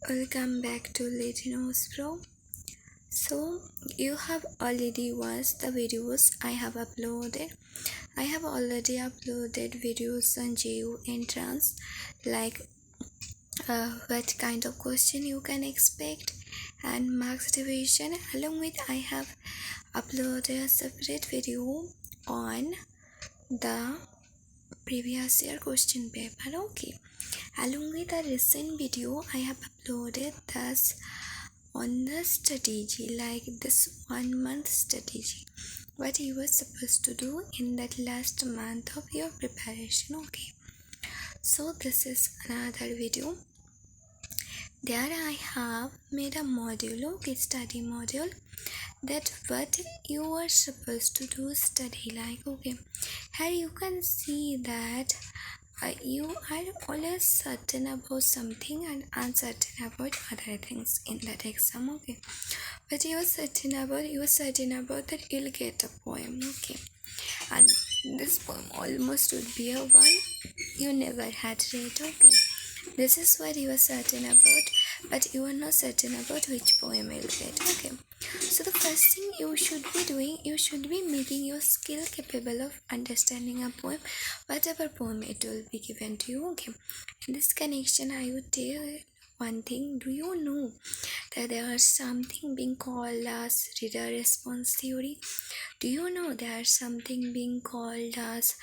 Welcome back to Latinos Pro. So you have already watched the videos I have uploaded. I have already uploaded videos on JU entrance, like what kind of question you can expect and marks division. Along with I have uploaded a separate video on the previous year question paper. Okay. Along with a recent video I have uploaded this on the strategy, like this 1 month strategy, what you were supposed to do in that last month of your preparation. Okay, so this is another video. There I have made a module, okay, study module, that what you are supposed to do study like. Okay, here you can see that you are always certain about something and uncertain about other things in that exam. Okay, but you are certain about that you'll get a poem. Okay, and this poem almost would be a one you never had read. Okay, this is what you are certain about, but you are not certain about which poem you'll get. Okay, so the first thing you should be doing, you should be making your skill capable of understanding a poem, whatever poem it will be given to you. Okay, in this connection I would tell one thing. Do you know that there is something being called as reader response theory? Do you know there is something being called as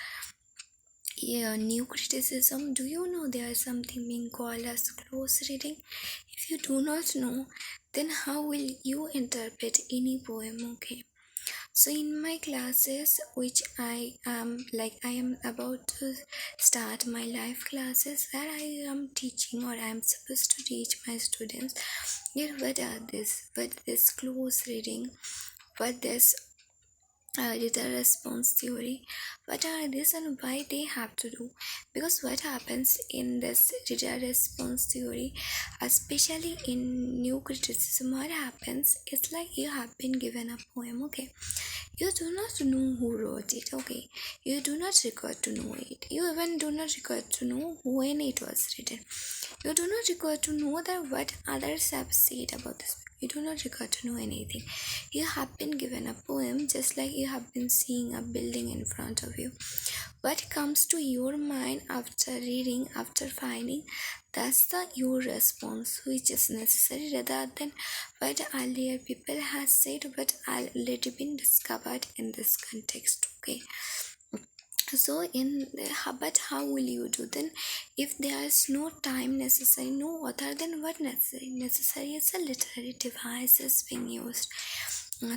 new criticism? Do you know there is something being called as close reading? If you do not know, then how will you interpret any poem? Okay, so in my classes, which I am about to start my live classes, where I am teaching, or I am supposed to teach my students, what this close reading, what this reader response theory, what are this and why they have to do. Because what happens in this reader response theory, especially in new criticism, what happens is like you have been given a poem. Okay, you do not know who wrote it. Okay, you do not record to know it. You even do not record to know when it was written. You do not record to know that what others have said about this. You do not record to know anything. You have been given a poem, just like you have been seeing a building in front of you. What comes to your mind after reading, after finding, that's the your response, which is necessary, rather than what earlier people has said, what already been discovered in this context. Okay, so but how will you do then if there is no time necessary, no author? Then what necessary is a literary devices being used.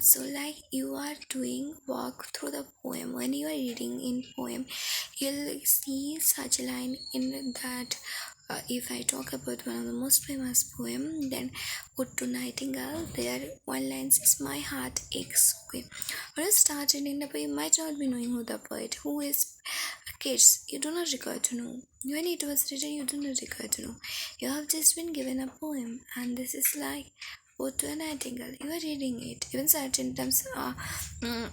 So like you are doing walk through the poem, when you are reading in poem, you'll see such a line in that. If I talk about one of the most famous poem, then Ode to Nightingale, there one line says, "My heart aches." Okay, when you start reading the poem, you might not be knowing who the poet, who is kids. You do not require to know. When it was written, you do not require to know. You have just been given a poem, and this is like Ode to a Nightingale. You are reading it. Even certain times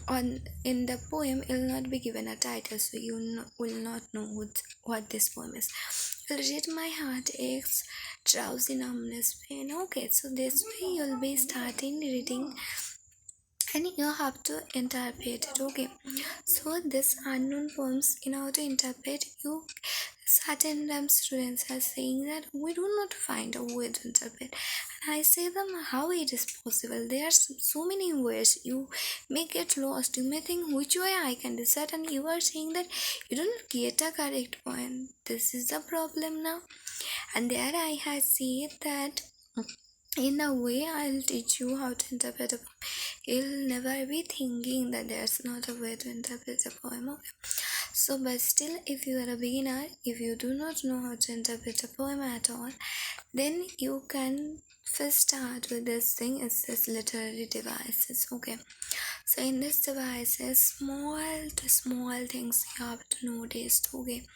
on in the poem, you will not be given a title, so you will not know what this poem is. I'll read "My heart aches, drowsy numbness pain." Okay, so this way you'll be starting reading and you have to interpret it. Okay, so this unknown poems, in order to interpret, you certain times students are saying that we do not find a way to interpret, and I say them, how it is possible? There are so many ways. You may get lost, you may think which way I can decide, and you are saying that you don't get a correct point. This is the problem now. And there I have said that in a way I'll teach you how to interpret a poem. You'll never be thinking that there's not a way to interpret a poem. Okay, so but still, if you are a beginner, if you do not know how to interpret a poem at all, then you can first start with this thing. It's this literary devices. Okay, so in this devices, small to small things you have to notice. Okay,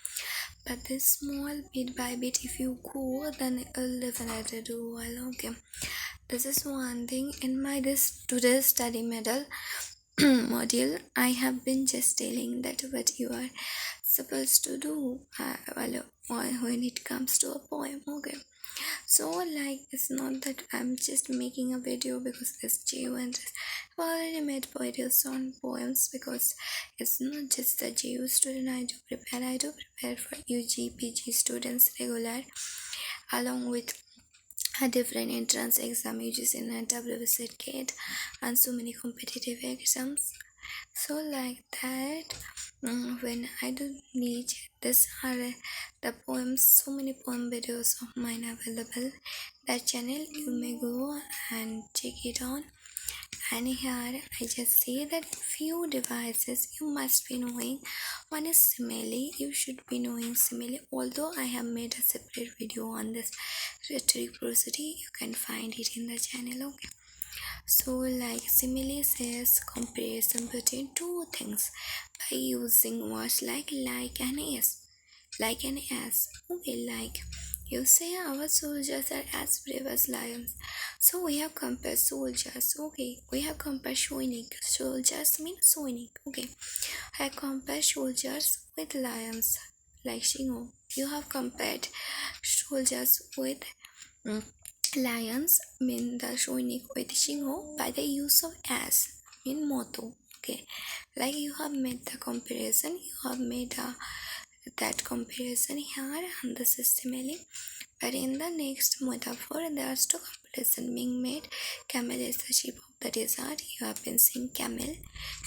but this small bit by bit, if you go, then it will definitely do well. Okay, this is one thing in my today's study module. I have been just telling that what you are supposed to do when it comes to a poem. Okay, so like it's not that I'm just making a video because it's JU and I've already made videos on poems, because it's not just the JU student I do prepare for UG PG students regular, along with a different entrance exam, UGC and WSET GATE, and so many competitive exams. So like that, when I do need this are the poems, so many poem videos of mine available. That channel you may go and check it on. And here I just say that few devices you must be knowing. One is simile. You should be knowing simile. Although I have made a separate video on this rhetoric prosody, you can find it in the channel. Okay. So like simile says comparison between two things by using words like and as. Like and as. Okay, like you say our soldiers are as brave as lions. So we have compared soldiers. Okay, we have compared Shoinik. Soldiers mean Soinik. Okay, I compare soldiers with lions like Shingo. You have compared soldiers with lions mean the Shoinik with Shingo by the use of as mean moto. Okay, like you have made the comparison, you have made that comparison here and this is simile. But in the next metaphor, there's two comparison being made. Camel is the sheep of the desert. You have been seeing camel.